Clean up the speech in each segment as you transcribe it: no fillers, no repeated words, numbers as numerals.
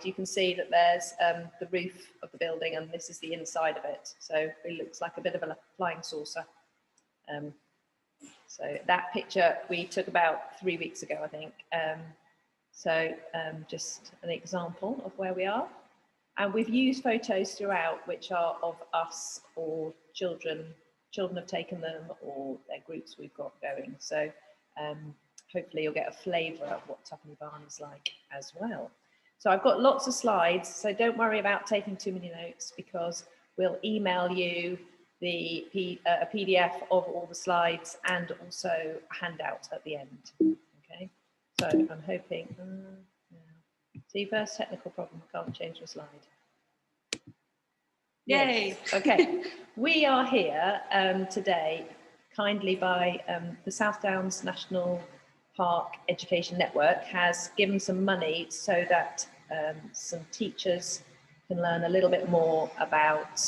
you can see that there's the roof of the building, and this is the inside of it. So it looks like a bit of a flying saucer. So that picture we took about 3 weeks ago, I think. Just an example of where we are. And we've used photos throughout, which are of us or children. Children have taken them, or their groups we've got going. So hopefully you'll get a flavour of what Tuppenny Barn is like as well. So I've got lots of slides, so don't worry about taking too many notes, because we'll email you a PDF of all the slides and also a handout at the end. Okay, so I'm hoping, see, first technical problem, I can't change the slide. Yay! Yes. Okay, we are here today kindly by the South Downs National Park Education Network has given some money so that some teachers can learn a little bit more about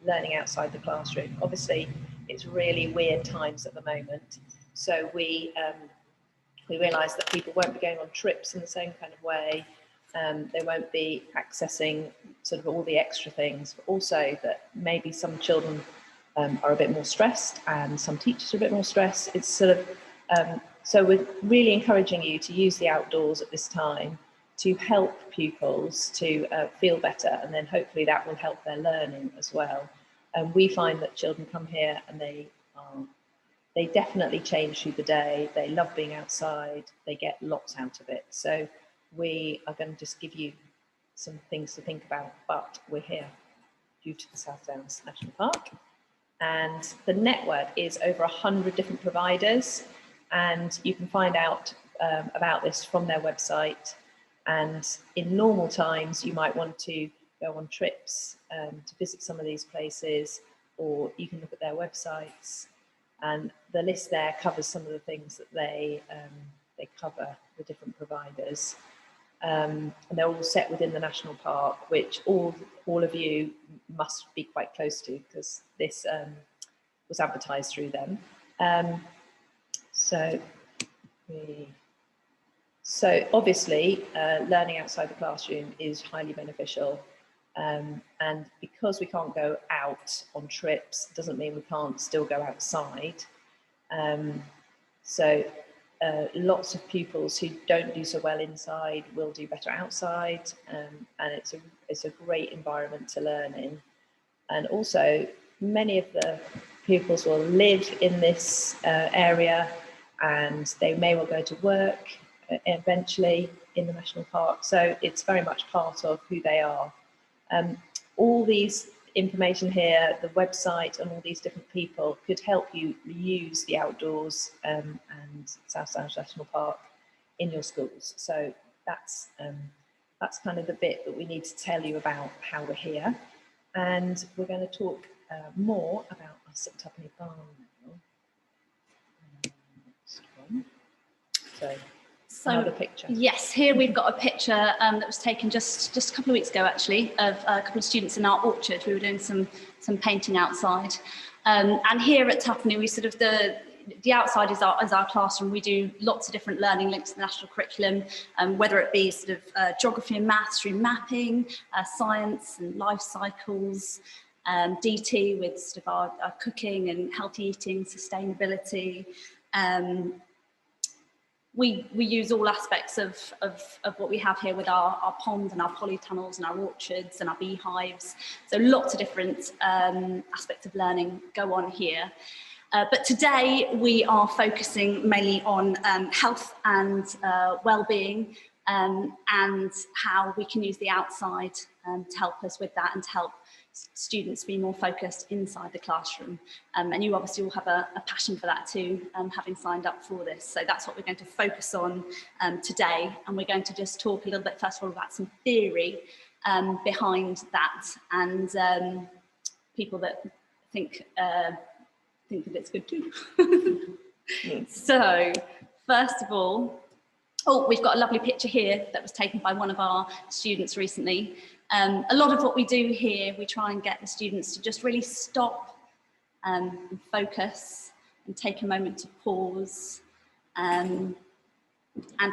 learning outside the classroom. Obviously, it's really weird times at the moment, so we realised that people won't be going on trips in the same kind of way. They won't be accessing sort of all the extra things, but also that maybe some children are a bit more stressed and some teachers are a bit more stressed. It's sort of, so we're really encouraging you to use the outdoors at this time to help pupils to feel better, and then hopefully that will help their learning as well. And we find that children come here and they definitely change through the day. They love being outside, they get lots out of it. So we are going to just give you some things to think about, but we're here due to the South Downs National Park. And the network is over 100 different providers, and you can find out about this from their website. And in normal times, you might want to go on trips to visit some of these places, or you can look at their websites. And the list there covers some of the things that they cover, the different providers. And they're all set within the national park, which all of you must be quite close to, because this was advertised through them. So obviously, learning outside the classroom is highly beneficial. And because we can't go out on trips, doesn't mean we can't still go outside. Lots of pupils who don't do so well inside will do better outside, and it's a great environment to learn in. And also, many of the pupils will live in this area, and they may well go to work eventually in the national park. So it's very much part of who they are. All these information here, the website and all these different people could help you use the outdoors and South Downs National Park in your schools. So that's kind of the bit that we need to tell you about how we're here. And we're going to talk more about us at Tuppenny Barn now. So another picture. Yes, here we've got a picture that was taken just a couple of weeks ago, actually, of a couple of students in our orchard. We were doing some painting outside. And here at Tuppenny, we sort of, the outside is our classroom. We do lots of different learning links to the national curriculum, whether it be sort of geography and maths through mapping, science and life cycles, DT with sort of our cooking and healthy eating, sustainability. We use all aspects of what we have here with our ponds and our polytunnels and our orchards and our beehives. So lots of different aspects of learning go on here. But today we are focusing mainly on health and well-being and how we can use the outside to help us with that and to help students be more focused inside the classroom. And you obviously will have a passion for that too, having signed up for this. So that's what we're going to focus on today. And we're going to just talk a little bit first of all about some theory behind that, and people that think that it's good too. So first of all, we've got a lovely picture here that was taken by one of our students recently. A lot of what we do here, we try and get the students to just really stop and focus and take a moment to pause and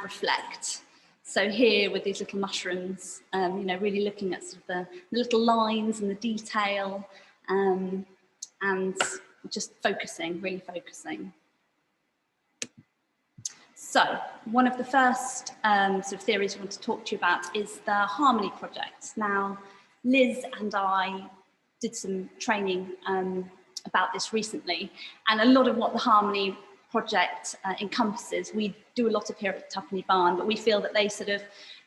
reflect. So here with these little mushrooms, you know, really looking at sort of the little lines and the detail, and just focusing, really focusing. So one of the first sort of theories we want to talk to you about is the Harmony Project. Now, Liz and I did some training about this recently, and a lot of what the Harmony Project encompasses, we do a lot of here at Tuppenny Barn, but we feel that they sort of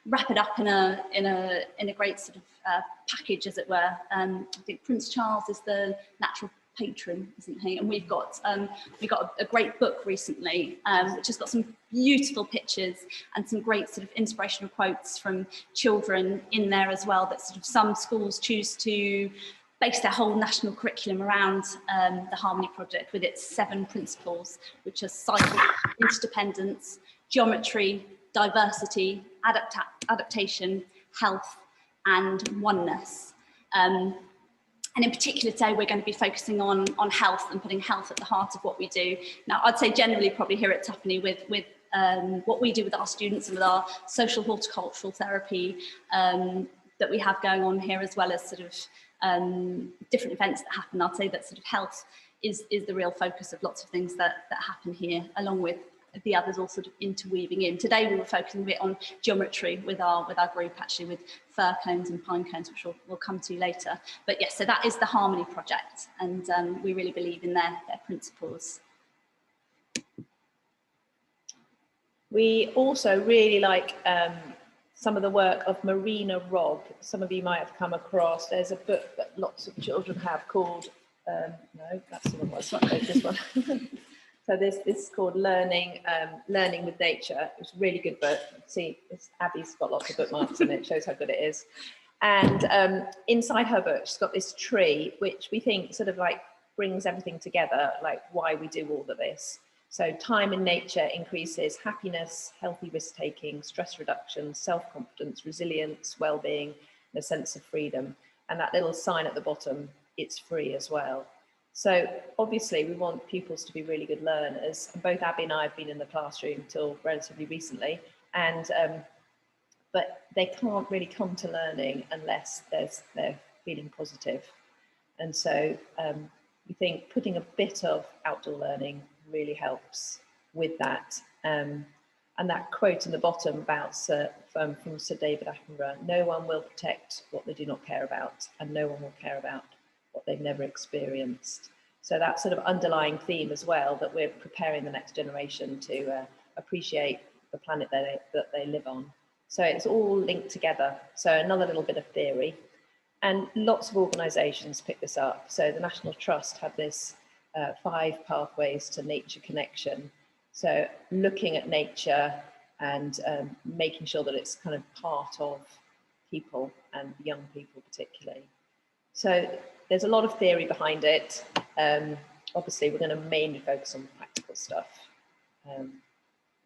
wrap it up in a great sort of package, as it were. I think Prince Charles is the natural patron, isn't he? And we've got a great book recently, which has got some beautiful pictures and some great sort of inspirational quotes from children in there as well, that sort of some schools choose to base their whole national curriculum around the Harmony Project, with its 7 principles, which are cycle, interdependence, geometry, diversity, adaptation, health, and oneness. And in particular today, we're going to be focusing on health and putting health at the heart of what we do. Now, I'd say generally probably here at Tuppenny with what we do with our students and with our social horticultural therapy that we have going on here, as well as sort of different events that happen, I'd say that sort of health is the real focus of lots of things that happen here, along with the others all sort of interweaving in. Today we were focusing a bit on geometry with our group, actually, with fir cones and pine cones, which we'll come to later. But yes, so that is the Harmony Project, and we really believe in their principles. We also really like some of the work of Marina Robb. Some of you might have come across. There's a book that lots of children have called, no, that's the one, it's not this one. So this is called Learning with Nature. It's a really good book. See, Abby's got lots of bookmarks in it, shows how good it is. And inside her book, she's got this tree, which we think sort of like brings everything together, like why we do all of this. So time in nature increases happiness, healthy risk-taking, stress reduction, self-confidence, resilience, well-being, and a sense of freedom. And that little sign at the bottom, it's free as well. So obviously we want pupils to be really good learners. And both Abby and I have been in the classroom till relatively recently, and but they can't really come to learning unless they're feeling positive. And so we think putting a bit of outdoor learning really helps with that. And that quote in the bottom about from Sir David Attenborough: no one will protect what they do not care about, and no one will care about what they've never experienced. So that sort of underlying theme as well, that we're preparing the next generation to appreciate the planet that they live on. So it's all linked together. So another little bit of theory. And lots of organisations pick this up. So the National Trust have this 5 pathways to nature connection. So looking at nature and making sure that it's kind of part of people, and young people particularly. So there's a lot of theory behind it. Obviously, we're going to mainly focus on practical stuff,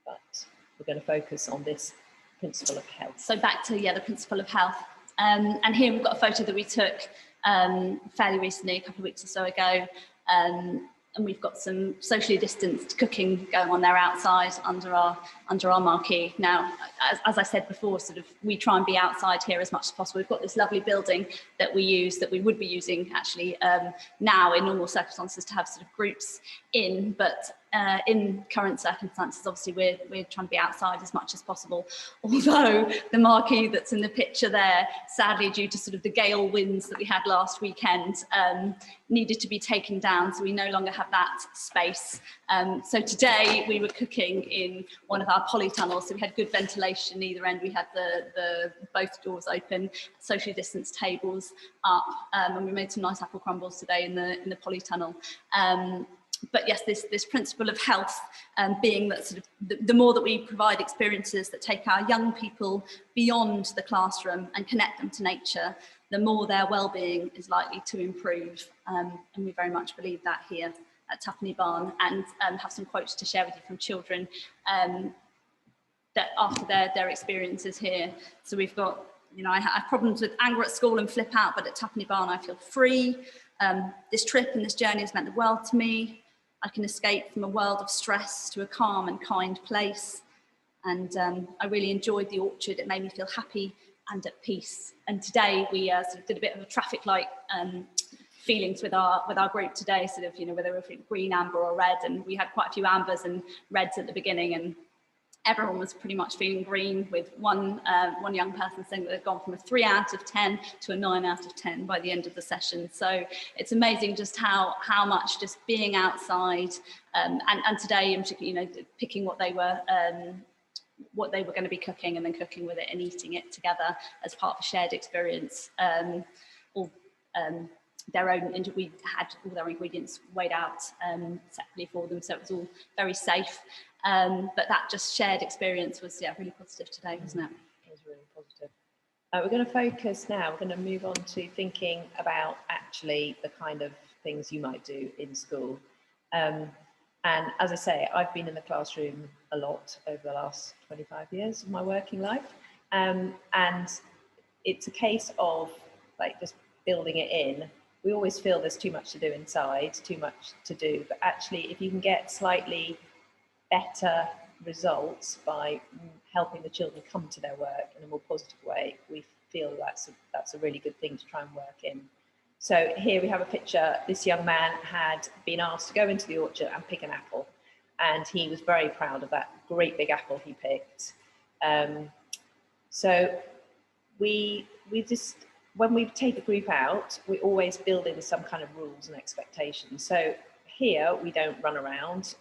but we're going to focus on this principle of health. So back to, the principle of health. And here we've got a photo that we took fairly recently, a couple of weeks or so ago. And we've got some socially distanced cooking going on there outside under our marquee. Now, as I said before, sort of we try and be outside here as much as possible. We've got this lovely building that we would be using actually now in normal circumstances to have sort of groups in, but in current circumstances, obviously we're trying to be outside as much as possible. Although the marquee that's in the picture there, sadly due to sort of the gale winds that we had last weekend, needed to be taken down, so we no longer have that space. So today we were cooking in one of our polytunnels, so we had good ventilation either end. We had the both doors open, socially distanced tables up, and we made some nice apple crumbles today in the polytunnel. But yes, this principle of health, being that sort of the more that we provide experiences that take our young people beyond the classroom and connect them to nature, the more their well-being is likely to improve. And we very much believe that here at Tuppenny Barn, and have some quotes to share with you from children that after their experiences here. So we've got, I have problems with anger at school and flip out, but at Tuppenny Barn I feel free. This trip and this journey has meant the world to me. I can escape from a world of stress to a calm and kind place. And I really enjoyed the orchard. It made me feel happy and at peace. And today we sort of did a bit of a traffic light feelings with our group today, sort of, you know, whether we're green, amber or red, and we had quite a few ambers and reds at the beginning, and everyone was pretty much feeling green, with one young person saying that they've gone from a 3 out of 10 to a 9 out of 10 by the end of the session. So it's amazing just how much just being outside, and today in particular, you know, picking what they were going to be cooking and then cooking with it and eating it together as part of a shared experience. Their own, we had all their ingredients weighed out separately for them, so it was all very safe. But that just shared experience was, yeah, really positive today, wasn't it? It was really positive. We're going to focus now, we're going to move on to thinking about actually the kind of things you might do in school. And as I say, I've been in the classroom a lot over the last 25 years of my working life. And it's a case of like just building it in. We always feel there's too much to do inside, too much to do, but actually if you can get slightly better results by helping the children come to their work in a more positive way, we feel that's a really good thing to try and work in. So here we have a picture. This young man had been asked to go into the orchard and pick an apple, and he was very proud of that great big apple he picked. So we just, when we take a group out, we always build in some kind of rules and expectations. So here we don't run around,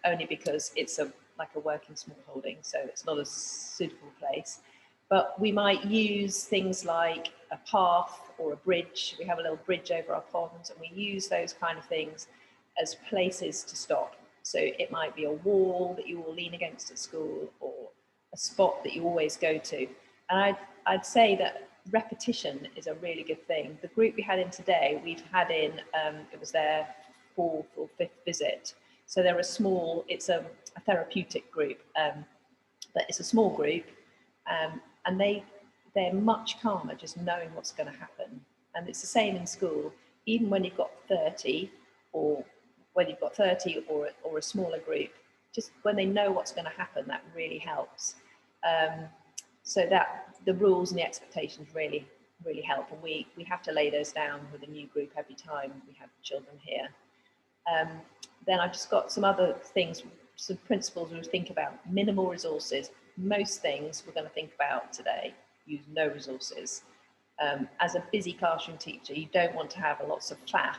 only because it's like a working small holding, so it's not a suitable place. But we might use things like a path or a bridge. We have a little bridge over our ponds, and we use those kind of things as places to stop. So it might be a wall that you all lean against at school, or a spot that you always go to. And I'd say that repetition is a really good thing. The group we had in today, we've had in, it was their 4th or 5th visit. So they're a small, it's a therapeutic group, but it's a small group, and they're much calmer just knowing what's going to happen. And it's the same in school, even when you've got 30, or when you've got 30 or a smaller group, just when they know what's going to happen, that really helps. So that the rules and the expectations really help, and we have to lay those down with a new group every time we have children here. Then I've just got some other things, some principles we think about. Minimal resources. Most things we're going to think about today use no resources. As a busy classroom teacher, you don't want to have lots of faff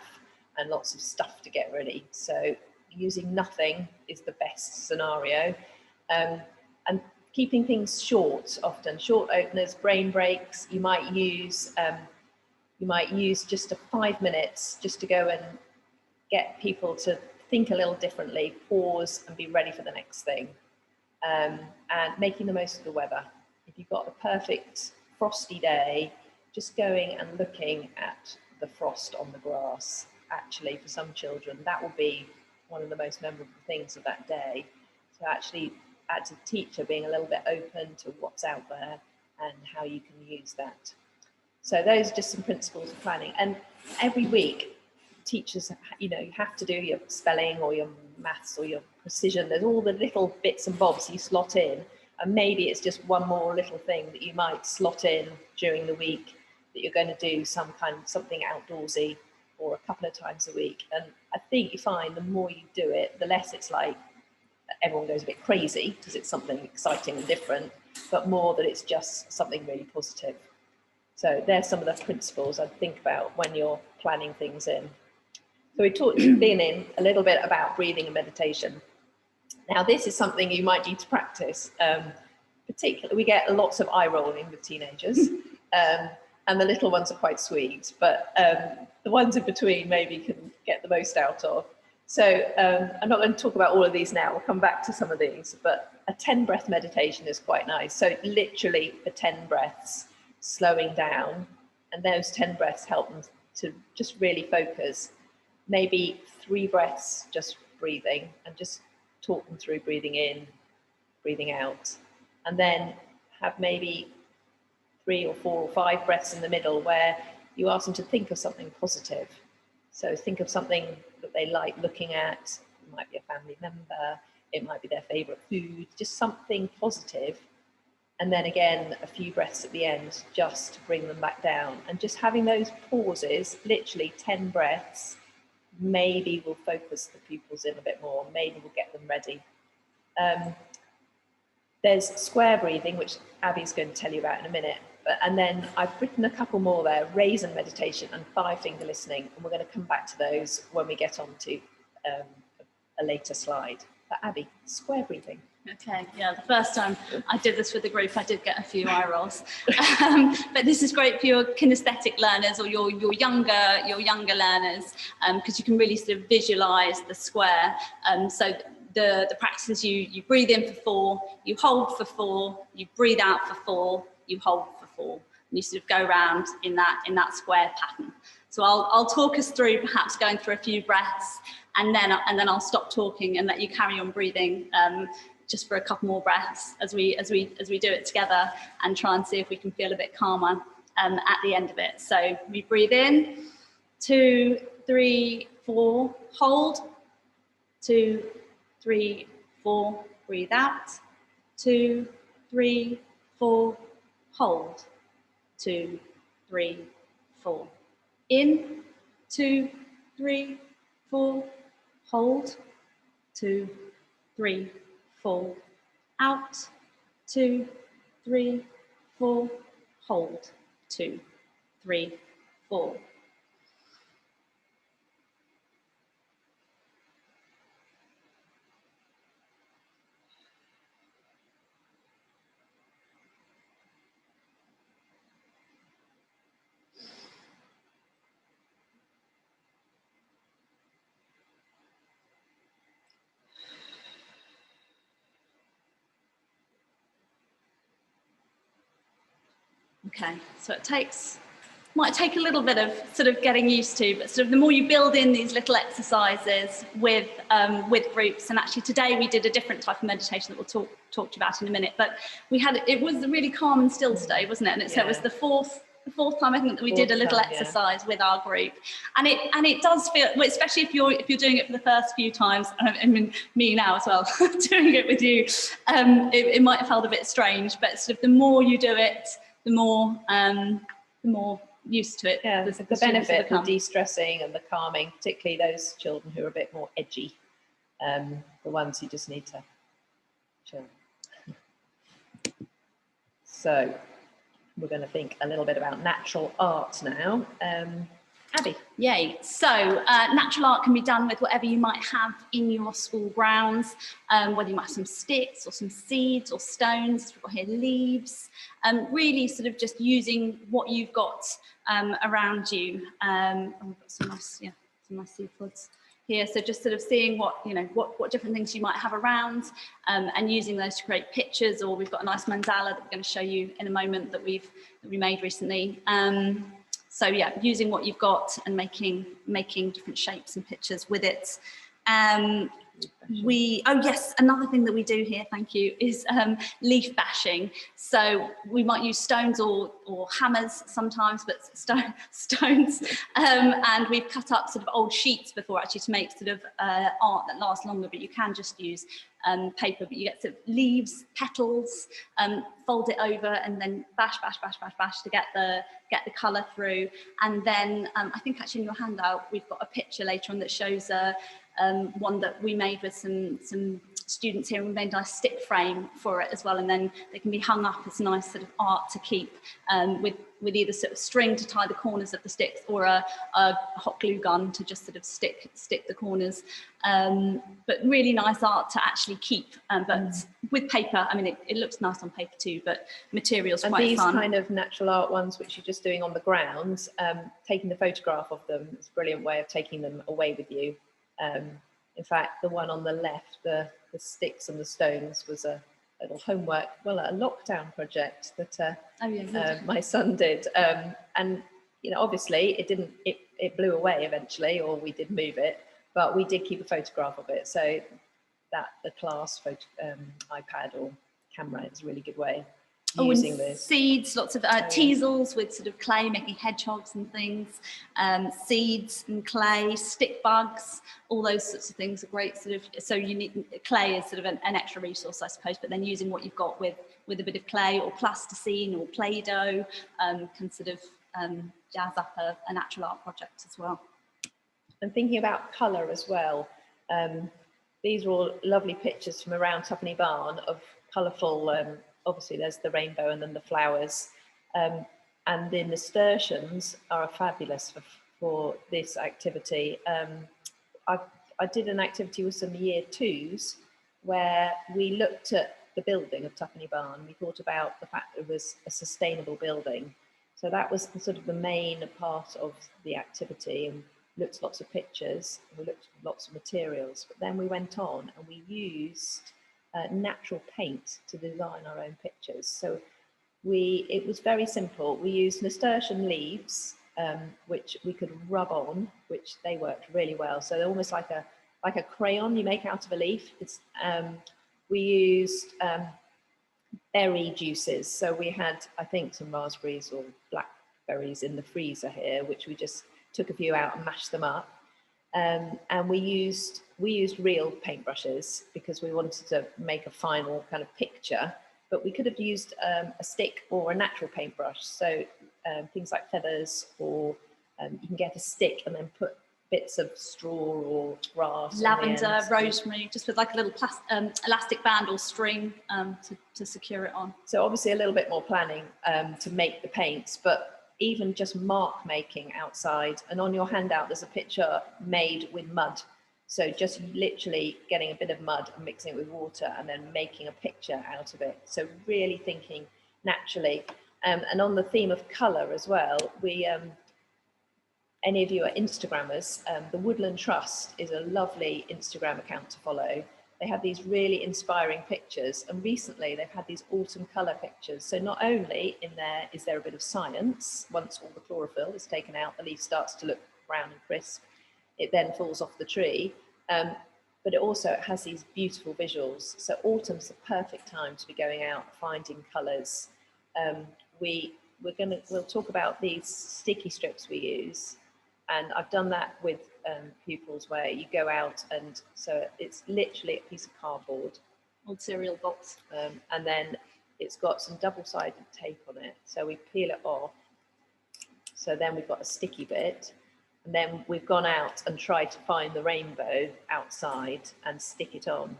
and lots of stuff to get ready. So using nothing is the best scenario. And keeping things short, often short openers, brain breaks. You might use just 5 minutes just to go and get people to think a little differently, pause and be ready for the next thing. And making the most of the weather. If you've got a perfect frosty day, just going and looking at the frost on the grass, actually for some children, that will be one of the most memorable things of that day. So actually, as a teacher, being a little bit open to what's out there and how you can use that. So those are just some principles of planning. And every week, teachers, you know, you have to do your spelling or your maths or your precision. There's all the little bits and bobs you slot in, and maybe it's just one more little thing that you might slot in during the week that you're going to do something outdoorsy, or a couple of times a week. And I think you find the more you do it, the less it's like everyone goes a bit crazy because it's something exciting and different, but more that it's just something really positive. So there's some of the principles I'd think about when you're planning things in. So we talked at the beginning a little bit about breathing and meditation. Now this is something you might need to practice. Particularly, we get lots of eye rolling with teenagers, and the little ones are quite sweet, but the ones in between maybe can get the most out of. So I'm not going to talk about all of these now, we'll come back to some of these, but a 10-breath meditation is quite nice. So literally for 10 breaths, slowing down, and those 10 breaths help them to just really focus. Maybe 3 breaths just breathing, and just talk them through breathing in, breathing out, and then have maybe 3 or 4 or 5 breaths in the middle where you ask them to think of something positive. So think of something that they like looking at. It might be a family member, it might be their favourite food, just something positive. And then again, a few breaths at the end, just to bring them back down. And just having those pauses, literally 10 breaths, maybe will focus the pupils in a bit more, maybe we'll get them ready. There's square breathing, which Abby's going to tell you about in a minute. And then I've written a couple more there, raisin meditation and 5-finger listening. And we're going to come back to those when we get on to a later slide. But Abby, square breathing. Okay, yeah, the first time I did this with the group, I did get a few eye rolls. But this is great for your kinesthetic learners or your younger learners, because you can really sort of visualize the square. So the practice is you breathe in for 4, you hold for 4, you breathe out for 4, you hold for 4, and you sort of go around in that square pattern. So I'll talk us through perhaps going through a few breaths, and then I'll stop talking and let you carry on breathing. Just for a couple more breaths as we do it together, and try and see if we can feel a bit calmer at the end of it. So we breathe in, 2, 3, 4, hold, 2, 3, 4, breathe out, 2, 3, 4, hold, 2, 3, 4, in, 2, 3, 4, hold, 2, 3, 4, out, 2, 3, 4, hold, 2, 3, 4. Okay, so might take a little bit of sort of getting used to, but sort of the more you build in these little exercises with groups, and actually today we did a different type of meditation that we'll talk to you about in a minute, but it was really calm and still today, wasn't it? And so it was the fourth time I think that we did a little exercise with our group, and it does feel, well, especially if you're doing it for the first few times, I mean me now as well doing it with you, it might have felt a bit strange, but sort of the more you do it, the more used to it. Yeah, the benefit of the de-stressing and the calming, particularly those children who are a bit more edgy, the ones who just need to chill. So we're going to think a little bit about natural art now. Abby. Yay. So natural art can be done with whatever you might have in your school grounds, whether you might have some sticks or some seeds or stones. We've got here leaves, really sort of just using what you've got around you. And we've got some nice seed pods here. So just sort of seeing what different things you might have around, and using those to create pictures. Or we've got a nice mandala that we're going to show you in a moment that we made recently. So yeah, using what you've got and making different shapes and pictures with it. Oh yes, another thing that we do here, thank you, is leaf bashing. So we might use stones or hammers sometimes, but stones. And we've cut up sort of old sheets before actually to make sort of art that lasts longer, but you can just use paper, but you get sort of leaves, petals, fold it over and then bash to get the colour through. And then I think actually in your handout, we've got a picture later on that shows one that we made with some students here, and we made a nice stick frame for it as well, and then they can be hung up as nice sort of art to keep, with either sort of string to tie the corners of the sticks or a hot glue gun to just sort of stick the corners, but really nice art to actually keep, but with paper. I mean, it looks nice on paper too, but materials quite these fun. Kind of natural art ones which you're just doing on the grounds, taking the photograph of them, it's a brilliant way of taking them away with you. In fact, the one on the left, the sticks and the stones, was a little homework, well, a lockdown project that my son did. And obviously it blew away eventually, or we did move it, but we did keep a photograph of it. So that the class iPad or camera is a really good way. using this? Seeds, lots of teasels with sort of clay, making hedgehogs and things, seeds and clay, stick bugs, all those sorts of things are great sort of, so you need, clay is sort of an extra resource, I suppose, but then using what you've got with a bit of clay or plasticine or Play-Doh can sort of jazz up a natural art project as well. And thinking about colour as well, these are all lovely pictures from around Twopenny Barn of colourful, obviously there's the rainbow and then the flowers, and the nasturtiums are fabulous for this activity. I did an activity with some year twos where we looked at the building of Twopenny Barn. We thought about the fact that it was a sustainable building. So that was sort of the main part of the activity, and looked at lots of pictures, we looked at lots of materials, but then we went on and we used natural paint to design our own pictures. So it was very simple. We used nasturtium leaves, which we could rub on, which they worked really well. So they're almost like a crayon you make out of a leaf. We used berry juices. So we had, I think, some raspberries or blackberries in the freezer here, which we just took a few out and mashed them up. And we used real paintbrushes because we wanted to make a final kind of picture, but we could have used a stick or a natural paintbrush. So things like feathers, or you can get a stick and then put bits of straw or grass, lavender, rosemary, just with like a little elastic band or string to secure it on. So obviously a little bit more planning to make the paints, but even just mark making outside. And on your handout there's a picture made with mud, so just literally getting a bit of mud and mixing it with water and then making a picture out of it. So really thinking naturally, and on the theme of colour as well, we any of you are Instagrammers, the Woodland Trust is a lovely Instagram account to follow. They have these really inspiring pictures, and recently they've had these autumn colour pictures. So not only in there is there a bit of science, once all the chlorophyll is taken out, the leaf starts to look brown and crisp, it then falls off the tree, but it also has these beautiful visuals. So autumn's the perfect time to be going out, finding colours. We'll talk about these sticky strips we use, and I've done that with pupils where you go out, and so it's literally a piece of cardboard, old cereal box, and then it's got some double-sided tape on it, so we peel it off, so then we've got a sticky bit, and then we've gone out and tried to find the rainbow outside and stick it on.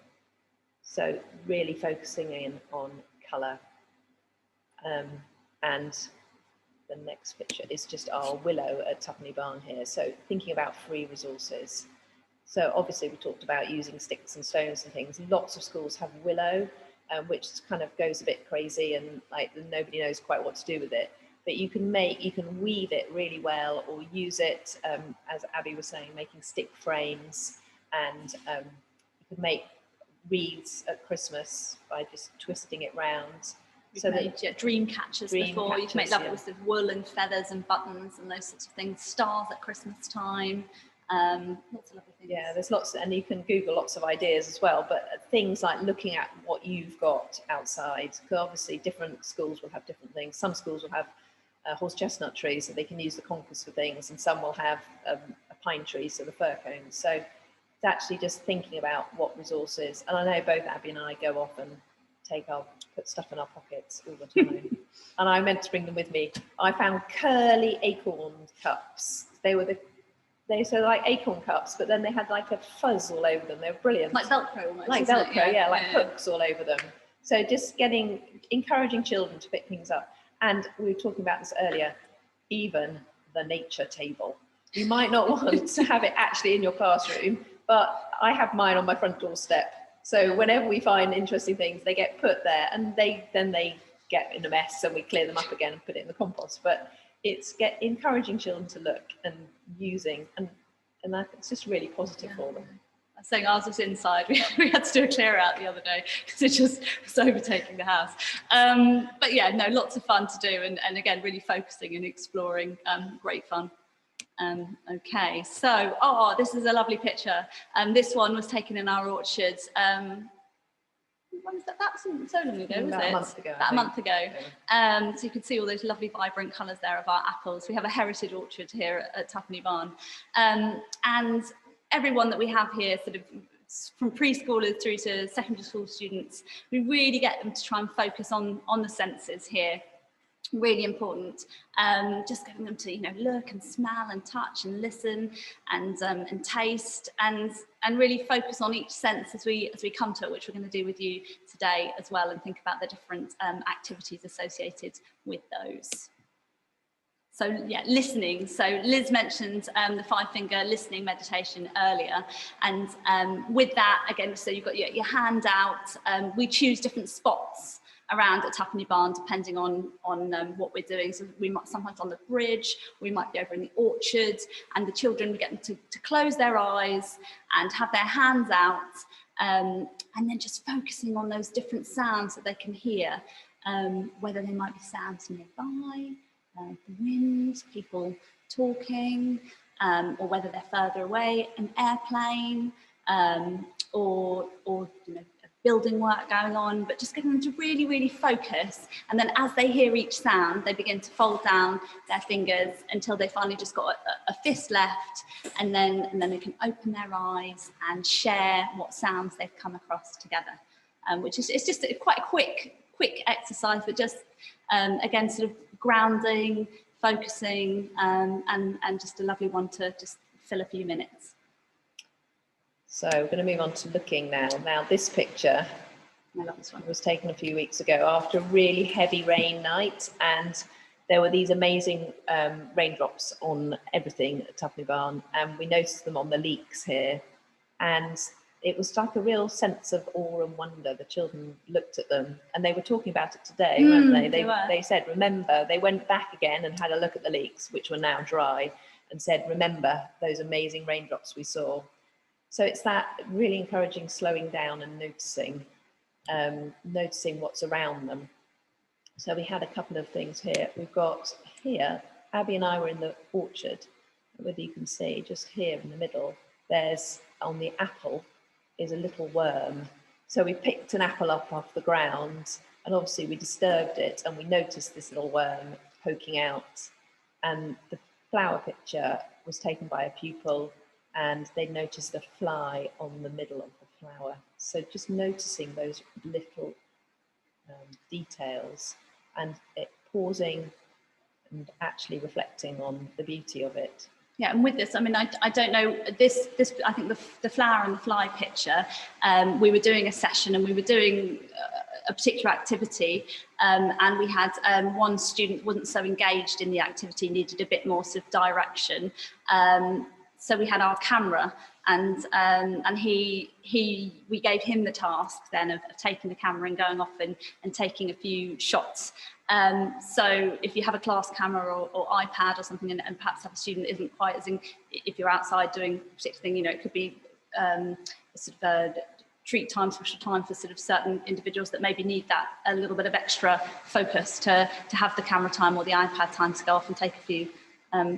So really focusing in on colour. And the next picture is just our willow at Twopenny Barn here. So thinking about free resources. So obviously we talked about using sticks and stones and things. Lots of schools have willow, which kind of goes a bit crazy and like nobody knows quite what to do with it. But you can weave it really well, or use it, as Abby was saying, making stick frames, and you can make wreaths at Christmas by just twisting it round. So dream catchers before. You can make lovely with wool and feathers and buttons and those sorts of things. Stars at Christmas time. Lots of lovely things. Yeah, there's lots, and you can Google lots of ideas as well. But things like looking at what you've got outside, because obviously different schools will have different things. Some schools will have horse chestnut trees, so they can use the conkers for things, and some will have a pine tree, so the fir cones. So it's actually just thinking about what resources. And I know both Abby and I go off and put stuff in our pockets all the time. And I meant to bring them with me. I found curly acorn cups. They were like acorn cups, but then they had like a fuzz all over them. They were brilliant. Like Velcro almost. Like Velcro, yeah, like hooks all over them. So just encouraging children to pick things up. And we were talking about this earlier, even the nature table. You might not want to have it actually in your classroom, but I have mine on my front doorstep. So whenever we find interesting things, they get put there, and then they get in a mess, and we clear them up again and put it in the compost. But it's encouraging children to look and using, and it's just really positive for them. I was saying ours was inside. We had to do a clear out the other day because it just was overtaking the house. But yeah, no, lots of fun to do, and again, really focusing and exploring. Great fun. Okay, so, this is a lovely picture. This one was taken in our orchards. when was that? That wasn't so long ago, was about it? A month ago. About a month ago. So you can see all those lovely vibrant colours there of our apples. We have a heritage orchard here at Tuppenny Barn. And everyone that we have here, sort of from preschoolers through to secondary school students, we really get them to try and focus on the senses here. Really important. Just getting them to, you know, look and smell and touch and listen and taste and really focus on each sense as we come to it, which we're going to do with you today as well, and think about the different activities associated with those. So yeah, listening. So Liz mentioned the 5-finger listening meditation earlier, and with that, again, so you've got your hand out. We choose different spots around at Tuppenny Barn depending on what we're doing. So we might sometimes on the bridge, we might be over in the orchard, and the children, we get them to close their eyes and have their hands out, and then just focusing on those different sounds that they can hear, whether they might be sounds nearby, the wind, people talking, or whether they're further away, an airplane, or you know, building work going on, but just getting them to really, really focus. And then as they hear each sound, they begin to fold down their fingers until they finally just got a fist left, and then they can open their eyes and share what sounds they've come across together, which is, it's just quite a quick exercise, but just again, sort of grounding, focusing, and just a lovely one to just fill a few minutes. So we're going to move on to looking now. Now this picture was taken a few weeks ago after a really heavy rain night, and there were these amazing raindrops on everything at Tuppenny Barn, and we noticed them on the leeks here, and it was like a real sense of awe and wonder. The children looked at them, and they were talking about it today, weren't they? They said, remember, they went back again and had a look at the leeks, which were now dry, and said, remember those amazing raindrops we saw. So it's that really encouraging slowing down and noticing what's around them. So we had a couple of things here. We've got here, Abby and I were in the orchard, whether you can see, just here in the middle, there's, on the apple, is a little worm. So we picked an apple up off the ground, and obviously we disturbed it, and we noticed this little worm poking out. And the flower picture was taken by a pupil, and they noticed a fly on the middle of the flower. So just noticing those little details, and it pausing and actually reflecting on the beauty of it. Yeah, and with this, I mean, I don't know, this I think the flower and the fly picture, we were doing a session and we were doing a particular activity, and we had one student wasn't so engaged in the activity, needed a bit more sort of direction. So we had our camera, and we gave him the task then of taking the camera and going off and taking a few shots. So if you have a class camera or iPad or something, and perhaps have a student that isn't quite as in, if you're outside doing a particular thing, you know, it could be sort of a treat time, special time for sort of certain individuals that maybe need that a little bit of extra focus to have the camera time or the iPad time to go off and take a few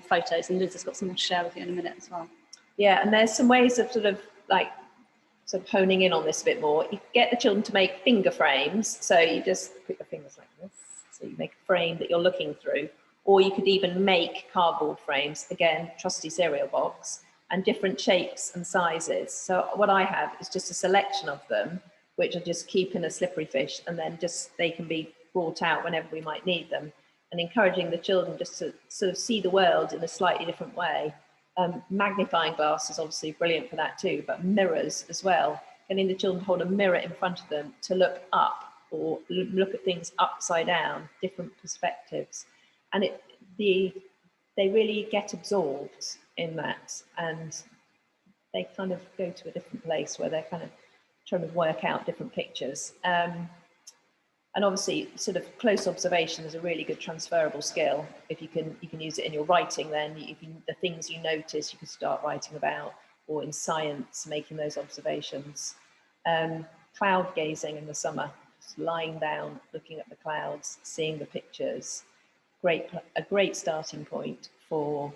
photos. And Liz has got some more to share with you in a minute as well. Yeah, and there's some ways of sort of honing in on this a bit more. You get the children to make finger frames, so you just put your fingers like this, so you make a frame that you're looking through, or you could even make cardboard frames, again, trusty cereal box, and different shapes and sizes. So what I have is just a selection of them, which I just keep in a slippery fish, and then just they can be brought out whenever we might need them, and encouraging the children just to sort of see the world in a slightly different way. Magnifying glass is obviously brilliant for that too, but mirrors as well. Getting the children to hold a mirror in front of them to look up or look at things upside down, different perspectives. And they really get absorbed in that, and they kind of go to a different place where they're kind of trying to work out different pictures. And obviously, sort of close observation is a really good transferable skill. If you can use it in your writing, then the things you notice, you can start writing about, or in science, making those observations. Cloud gazing in the summer, just lying down, looking at the clouds, seeing the pictures. A great starting point for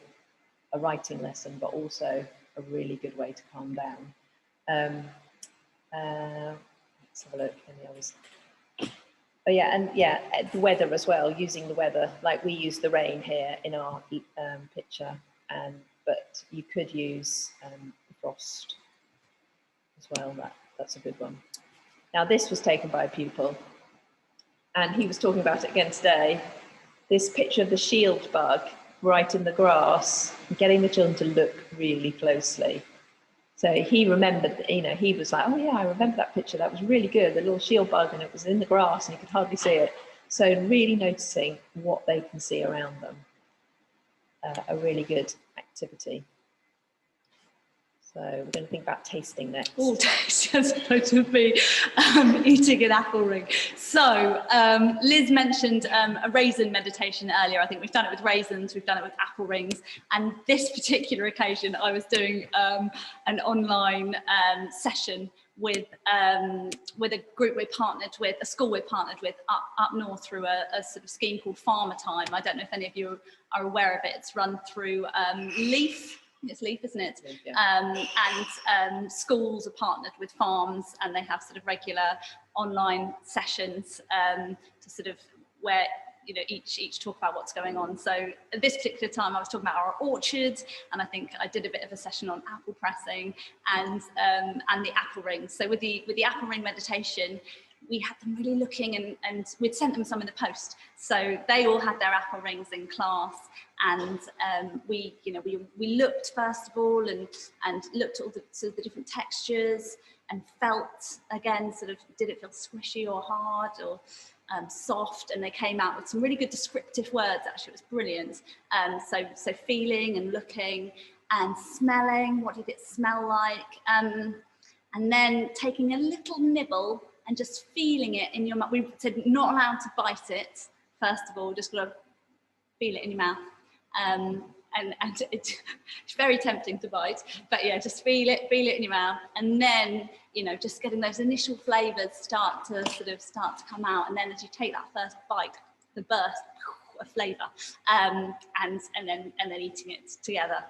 a writing lesson, but also a really good way to calm down. Let's have a look. Any others? Oh yeah, and yeah, the weather as well. Using the weather, like we use the rain here in our picture, but you could use frost as well. That's a good one. Now this was taken by a pupil, and he was talking about it again today. This picture of the shield bug right in the grass, getting the children to look really closely. So he remembered, you know, he was like, oh yeah, I remember that picture. That was really good. The little shield bug, and it was in the grass and you could hardly see it. So really noticing what they can see around them. A really good activity. So we're going to think about tasting next. All tasting as opposed to me eating an apple ring. So Liz mentioned a raisin meditation earlier. I think we've done it with raisins, we've done it with apple rings. And this particular occasion, I was doing an online session with a group we're partnered with, a school we're partnered with up north through a sort of scheme called Farmer Time. I don't know if any of you are aware of it. It's run through Leaf. It's Leaf, isn't it? Yeah. And schools are partnered with farms, and they have sort of regular online sessions to sort of where, you know, each talk about what's going on. So at this particular time, I was talking about our orchard, and I think I did a bit of a session on apple pressing and the apple rings. So with the apple ring meditation, we had them really looking, and we'd sent them some in the post. So they all had their apple rings in class, and we looked first of all and looked at all the sort of the different textures and felt again sort of, did it feel squishy or hard or soft? And they came out with some really good descriptive words. Actually, it was brilliant. So feeling and looking and smelling. What did it smell like? And then taking a little nibble and just feeling it in your mouth. We said not allowed to bite it, first of all, just got to feel it in your mouth. And it's very tempting to bite, but yeah, just feel it in your mouth. And then, you know, just getting those initial flavours start to come out. And then as you take that first bite, the burst of flavour, and then eating it together.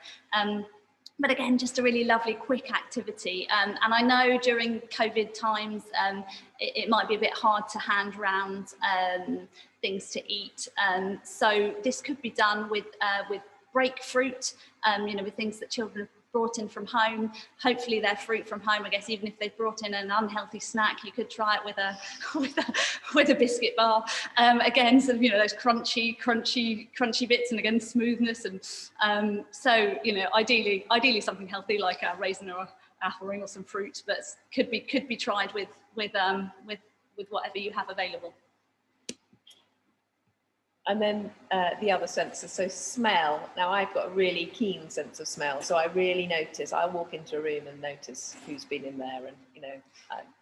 But again, just a really lovely, quick activity. And I know during COVID times, it might be a bit hard to hand around things to eat. So this could be done with break fruit, you know, with things that children have brought in from home. Hopefully they're fruit from home. I guess even if they've brought in an unhealthy snack, you could try it with a biscuit bar. Again, sort of, you know, those crunchy bits, and again smoothness. And so, you know, ideally something healthy like a raisin or apple ring or some fruit, but could be tried with whatever you have available. And then the other senses, so smell. Now I've got a really keen sense of smell, so I really notice. I walk into a room and notice who's been in there, and you know,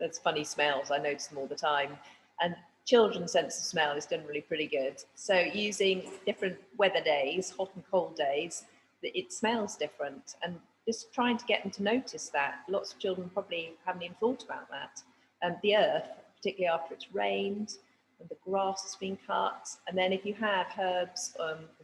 there's funny smells. I notice them all the time. And children's sense of smell is generally pretty good. So using different weather days, hot and cold days, it smells different, and just trying to get them to notice that. Lots of children probably haven't even thought about that. The earth, particularly after it's rained, and the grass has been cut, and then if you have herbs,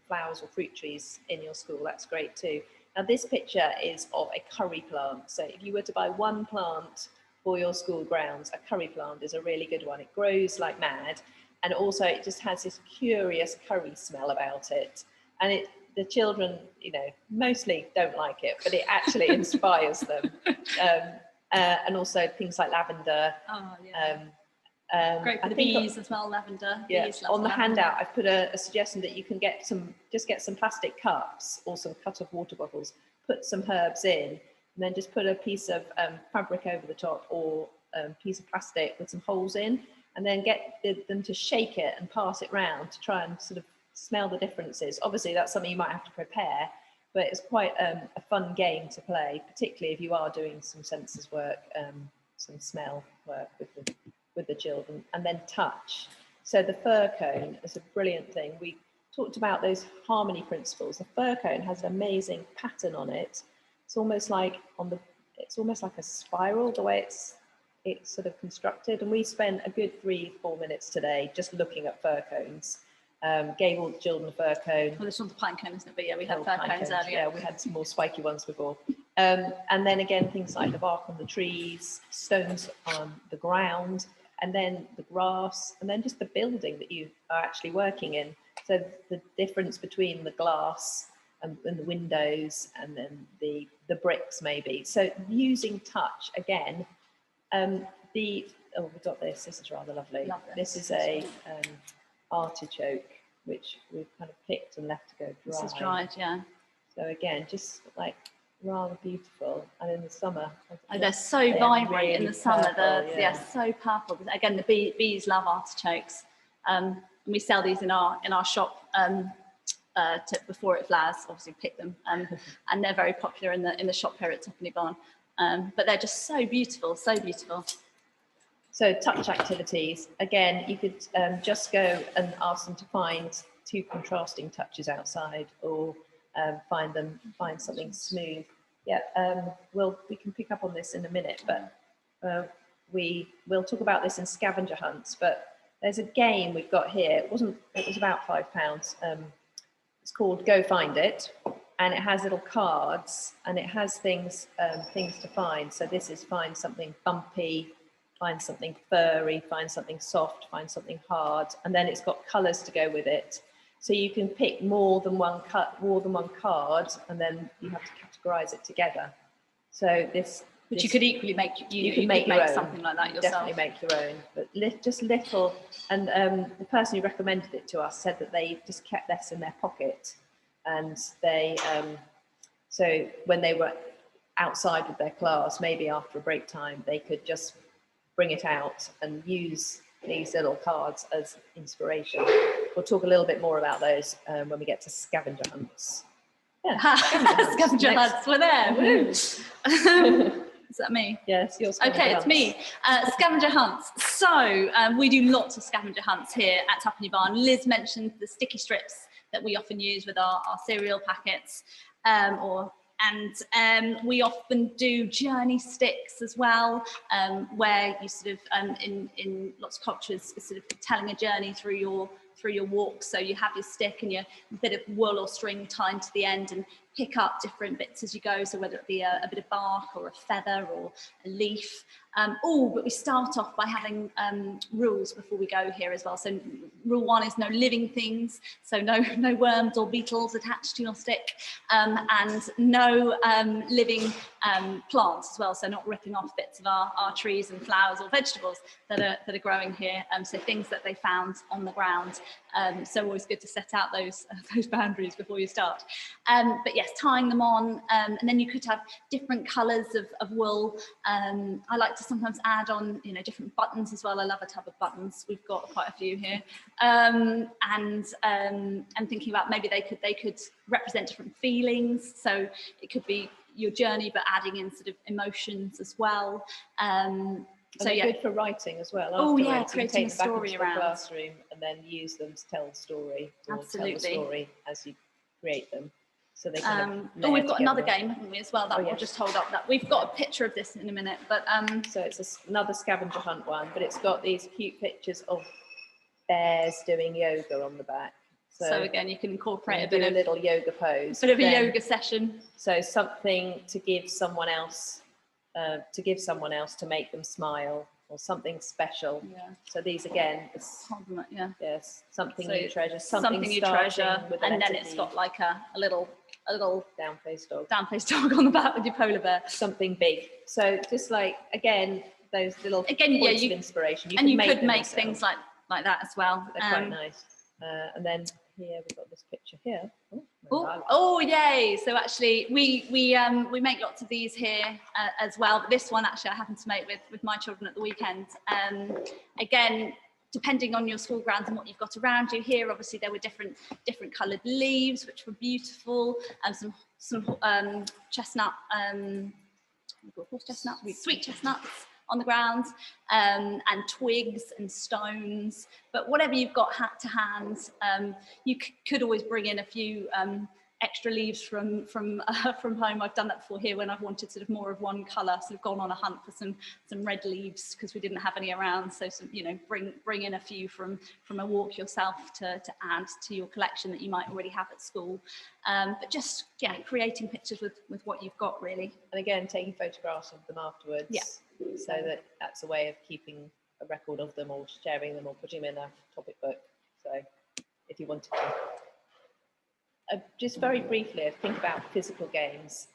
flowers or fruit trees in your school, that's great too. Now this picture is of a curry plant. So if you were to buy one plant for your school grounds, a curry plant is a really good one. It grows like mad, and also it just has this curious curry smell about it. And the children, you know, mostly don't like it, but it actually inspires them. And also things like lavender. Oh, yeah. Great for the bees as well, lavender. Yeah, on the handout, I've put a suggestion that you can get some plastic cups or some cut-off water bottles, put some herbs in, and then just put a piece of fabric over the top, or a piece of plastic with some holes in, and then get them to shake it and pass it round to try and sort of smell the differences. Obviously, that's something you might have to prepare, but it's quite a fun game to play, particularly if you are doing some senses work, some smell work with the children. And then touch. So the fir cone is a brilliant thing. We talked about those harmony principles. The fir cone has an amazing pattern on it. It's almost like a spiral, the way it's sort of constructed. And we spent a good 3-4 minutes today just looking at fir cones. Gave all the children a fir cone. Well, this one's a pine cone, isn't it? But yeah, we had fir cones earlier. Yeah, we had some more spiky ones before. And then again, things like the bark on the trees, stones on the ground, and then the grass, and then just the building that you are actually working in. So the difference between the glass and the windows, and then the bricks maybe. So using touch again. We've got this. This is rather lovely. This is a artichoke, which we've kind of picked and left to go dry. This is dried, yeah. So again, just like rather beautiful. And in the summer, they're so vibrant really in the summer. purple, Yeah, so purple. Again, the bees love artichokes, and we sell these in our shop before it flowers. Obviously, pick them, and they're very popular in the shop here at Twopenny Barn. But they're just so beautiful, so beautiful. So touch activities, again, you could just go and ask them to find two contrasting touches outside, or find something smooth. Yeah, we can pick up on this in a minute, but we'll talk about this in scavenger hunts. But there's a game we've got here. It was about £5. It's called Go Find It, and it has little cards, and it has things to find. So this is find something bumpy, find something furry, find something soft, find something hard, and then it's got colours to go with it. So you can pick more than one card, and then you have to categorise it together. So which you could equally make. You could make something like that yourself. Definitely make your own, but just little. And the person who recommended it to us said that they just kept this in their pocket, and they so when they were outside with their class, maybe after a break time, they could just bring it out and use these little cards as inspiration. We'll talk a little bit more about those when we get to scavenger hunts. Yeah, scavenger hunts, we're there. Woo. Is that me? Yes, your scavenger hunts. It's me. Scavenger hunts. So we do lots of scavenger hunts here at Twopenny Barn. Liz mentioned the sticky strips that we often use with our cereal packets, and we often do journey sticks as well, where you sort of in lots of cultures is sort of telling a journey through your walk. So you have your stick and your bit of wool or string tied to the end, and pick up different bits as you go. So whether it be a bit of bark or a feather or a leaf. But we start off by having rules before we go here as well. So rule 1 is no living things. So no worms or beetles attached to your stick, and no living plants as well. So not ripping off bits of our trees and flowers or vegetables that are growing here. So things that they found on the ground. So always good to set out those boundaries before you start. But yes, tying them on, and then you could have different colours of wool. I like to sometimes add on, different buttons as well. I love a tub of buttons. We've got quite a few here, and thinking about maybe they could represent different feelings. So it could be your journey, but adding in sort of emotions as well. So yeah, good for writing as well. Oh yeah, creating a story around the classroom, and then use them to tell the story, or Absolutely. tell the story as you create them. So they we've got another game, haven't we, as well, that we'll just hold up. That we've got a picture of this in a minute, but so it's another scavenger hunt one, but it's got these cute pictures of bears doing yoga on the back. So again, you can incorporate a little yoga pose, bit of a yoga session. So something to give someone else, to make them smile, or something special. Yeah. So these again, yes, something you treasure, something you treasure, and then it's got like a little down-faced dog on the back with your polar bear. Something big. So just like again, those little points of inspiration. You could make things like that as well. They're quite nice. And then here we've got this picture here. Oh yay! So actually, we make lots of these here as well. But this one actually I happened to make with my children at the weekend. Again, depending on your school grounds and what you've got around you here, obviously there were different coloured leaves which were beautiful, and some chestnut, sweet chestnuts on the ground, and twigs and stones. But whatever you've got to hand, you could always bring in a few extra leaves from home. I've done that before here when I've wanted sort of more of one colour, sort of gone on a hunt for some red leaves because we didn't have any around. So some, you know, bring in a few from a walk yourself to add to your collection that you might already have at school. But just, yeah, creating pictures with what you've got, really. And again, taking photographs of them afterwards. Yeah. So that's a way of keeping a record of them or sharing them or putting them in a topic book. So if you wanted to. Just very briefly, think about physical games.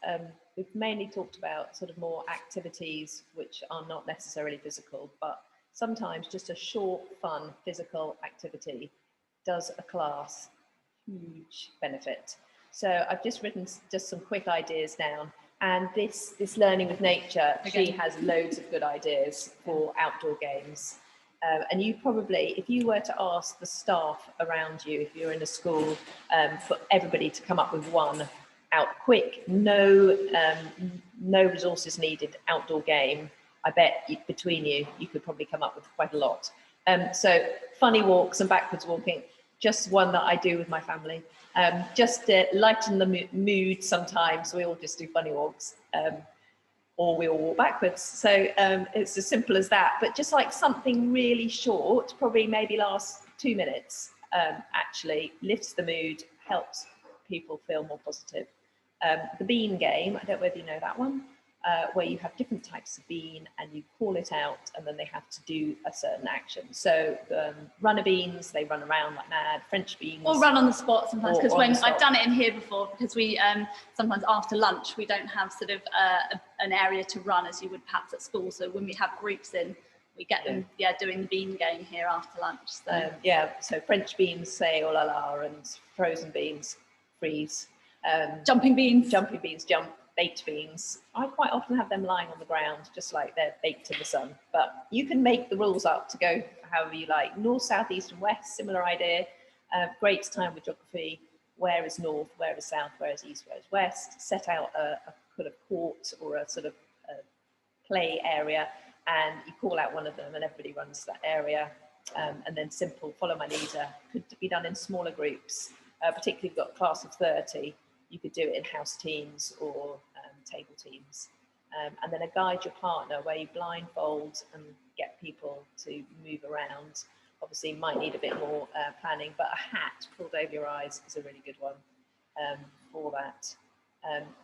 We've mainly talked about sort of more activities which are not necessarily physical, but sometimes just a short, fun, physical activity does a class huge benefit. So I've just written just some quick ideas down. And this learning with nature, she has loads of good ideas for outdoor games. And you probably, if you were to ask the staff around you, if you're in a school, for everybody to come up with one out quick, no resources needed outdoor game, I bet between you could probably come up with quite a lot. So funny walks and backwards walking, just one that I do with my family. Just to lighten the mood sometimes, we all just do funny walks. Or we all walk backwards. So it's as simple as that. But just like something really short, probably maybe lasts 2 minutes, actually lifts the mood, helps people feel more positive. The bean game, I don't know whether you know that one, where you have different types of bean and you call it out and then they have to do a certain action. So runner beans, they run around like mad. French beans. Or run on the spot sometimes, because when I've done it in here before, because we sometimes after lunch, we don't have sort of an area to run as you would perhaps at school. So when we have groups in, we get them doing the bean game here after lunch. So so French beans say oh la la, and frozen beans freeze. Jumping beans jump. Baked beans, I quite often have them lying on the ground just like they're baked in the sun, but you can make the rules up to go however you like. North, south, east and west, similar idea. Great time with geography. Where is north, where is south, where is east, where is west? Set out a kind of court or a sort of play area and you call out one of them and everybody runs to that area. And then simple, follow my leader. Could be done in smaller groups, particularly if you've got a class of 30. You could do it in house teams or table teams. And then a guide your partner where you blindfold and get people to move around. Obviously you might need a bit more planning, but a hat pulled over your eyes is a really good one for that.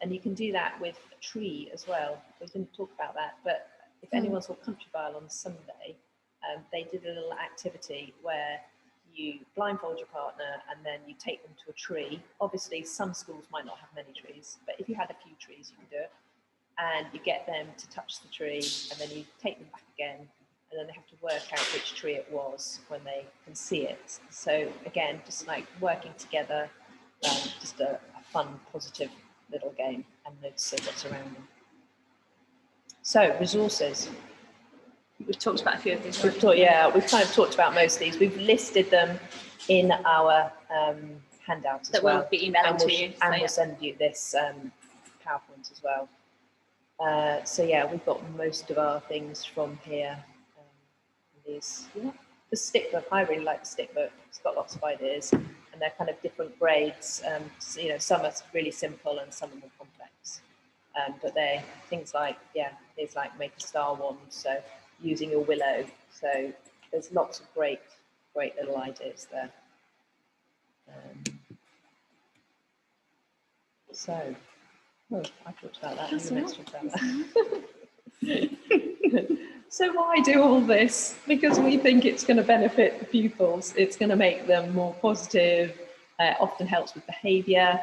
And you can do that with a tree as well. We didn't talk about that, but if anyone saw Country Bile on Sunday, they did a little activity where you blindfold your partner and then you take them to a tree. Obviously, some schools might not have many trees, but if you had a few trees, you can do it. And you get them to touch the tree and then you take them back again and then they have to work out which tree it was when they can see it. So again, just like working together, just a fun, positive little game and noticing what's around them. So, resources. We've talked about a few of these. We've kind of talked about most of these. We've listed them in our handout as that well. We'll be emailing to you. And we'll send you this PowerPoint as well. So yeah, we've got most of our things from here. The stick book, I really like the stick book. It's got lots of ideas and they're kind of different grades. So, you know, some are really simple and some are more complex. But they're things like, things like make a star wand. So using your willow. So there's lots of great little ideas there. I talked about that. Let's talk about that. So why do all this? Because we think it's going to benefit the pupils. It's going to make them more positive. Often helps with behaviour.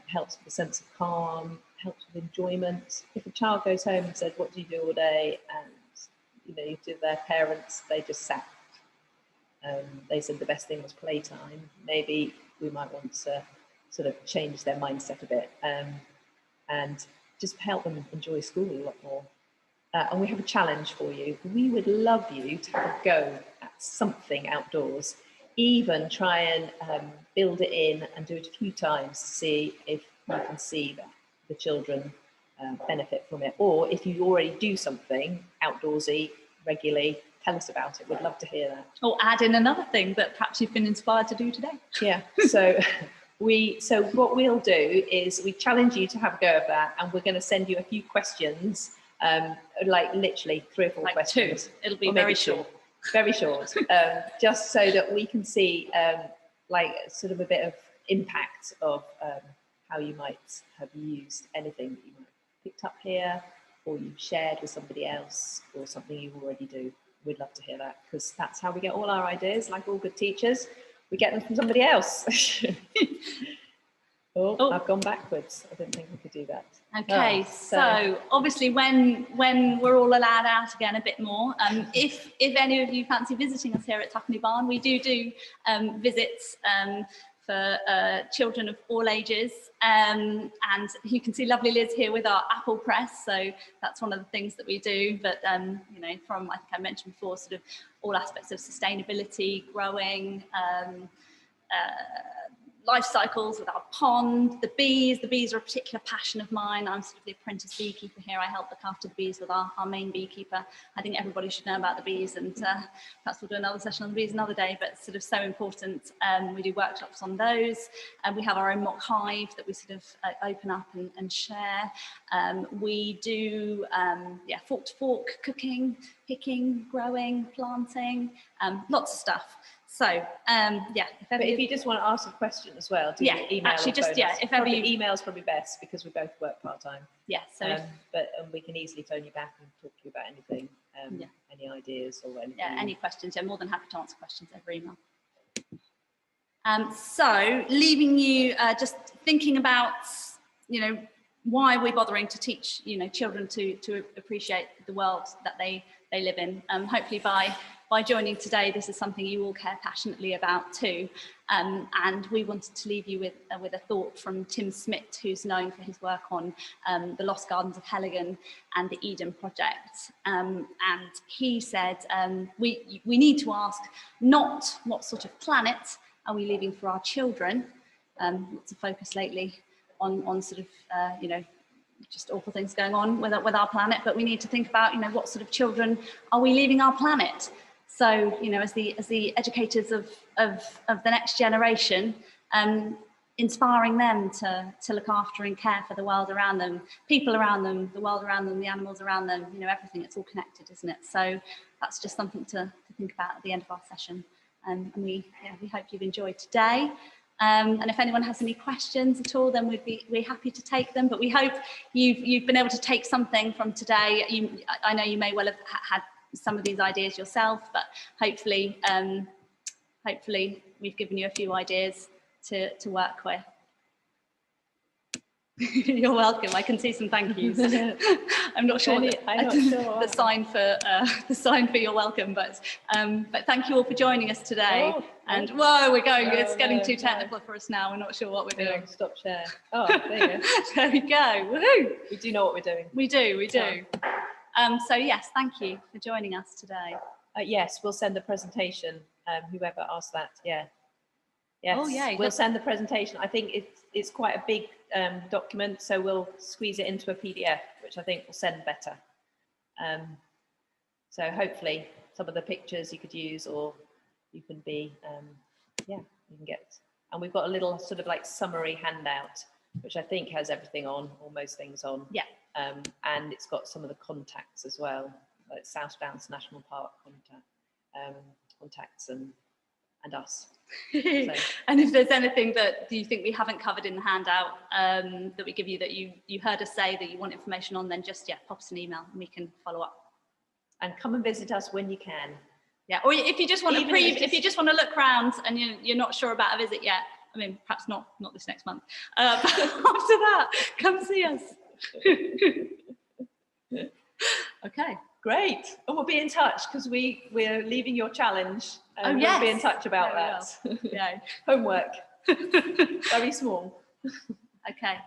Helps with a sense of calm. Helps with enjoyment. If a child goes home and said, "What do you do all day?" and you do their parents, they just sat. They said the best thing was playtime. Maybe we might want to sort of change their mindset a bit and just help them enjoy school a lot more. And we have a challenge for you. We would love you to have a go at something outdoors. Even try and build it in and do it a few times to see if you can see that the children benefit from it. Or if you already do something outdoorsy regularly, tell us about it. We'd love to hear that. Or add in another thing that perhaps you've been inspired to do today. Yeah, so So what we'll do is we challenge you to have a go of that, and we're going to send you a few questions, like literally 3 or 4 like questions. 2. It'll be very short. Very short, just so that we can see like sort of a bit of impact of how you might have used anything that you might have picked up here, or you've shared with somebody else, or something you already do. We'd love to hear that, because that's how we get all our ideas, like all good teachers. We get them from somebody else. Oh, I've gone backwards. I didn't think we could do that. Okay, so obviously when we're all allowed out again a bit more, if any of you fancy visiting us here at Tuckenby Barn, we do visits for children of all ages, and you can see lovely Liz here with our apple press, so that's one of the things that we do. But you know, from, I think I mentioned before, sort of all aspects of sustainability, growing, life cycles with our pond, the bees are a particular passion of mine. I'm sort of the apprentice beekeeper here. I help look after the bees with our main beekeeper. I think everybody should know about the bees, and perhaps we'll do another session on the bees another day, but it's sort of so important. We do workshops on those, and we have our own mock hive that we sort of open up and share. We do fork to fork cooking, picking, growing, planting, lots of stuff. So if you just want to ask a question as well, do email. Actually, if ever email's probably best, because we both work part-time. Yeah. So but we can easily phone you back and talk to you about anything, any ideas or anything. Yeah, any questions. Yeah, more than happy to answer questions over email. So leaving you just thinking about, you know, why we're bothering to teach, you know, children to appreciate the world that they live in. Hopefully by joining today, this is something you all care passionately about too. And we wanted to leave you with a thought from Tim Smith, who's known for his work on the Lost Gardens of Heligan and the Eden Project. And he said, we need to ask not what sort of planet are we leaving for our children. Lots of focus lately on sort of, you know, just awful things going on with our planet, but we need to think about, you know, what sort of children are we leaving our planet? So, you know, as the educators of the next generation, inspiring them to look after and care for the world around them, people around them, the world around them, the animals around them, you know, everything, it's all connected, isn't it? So that's just something to think about at the end of our session. And we hope you've enjoyed today. And if anyone has any questions at all, then we're happy to take them. But we hope you've been able to take something from today. I know you may well have had some of these ideas yourself, but hopefully we've given you a few ideas to work with. You're welcome. I can see some thank yous. I'm not sure. The sign for you're welcome, but thank you all for joining us today. And whoa, we're going. It's getting too technical for us now. We're not sure what we're doing. Stop share. Oh, there you go. There we go. Woohoo! We do know what we're doing. We do. So yes, thank you for joining us today. Yes, we'll send the presentation. Whoever asked that, yeah. Yes, oh, yeah, we'll send the presentation. I think it's quite a big document, so we'll squeeze it into a PDF, which I think will send better. So hopefully some of the pictures you could use, or you can be, you can get. And we've got a little sort of like summary handout, which I think has everything on, or most things on. Yeah. And it's got some of the contacts as well, like South Downs National Park contacts and us. So. And if there's anything that you think we haven't covered in the handout that we give you, that you heard us say that you want information on, then just pop us an email and we can follow up. And come and visit us when you can. Yeah, or if you just want if you just want to look around and you're not sure about a visit yet, I mean, perhaps not this next month. But after that, come see us. Okay. Great. And we'll be in touch, because we're leaving your challenge. We'll be in touch about that. Yeah. Homework. Very small. Okay.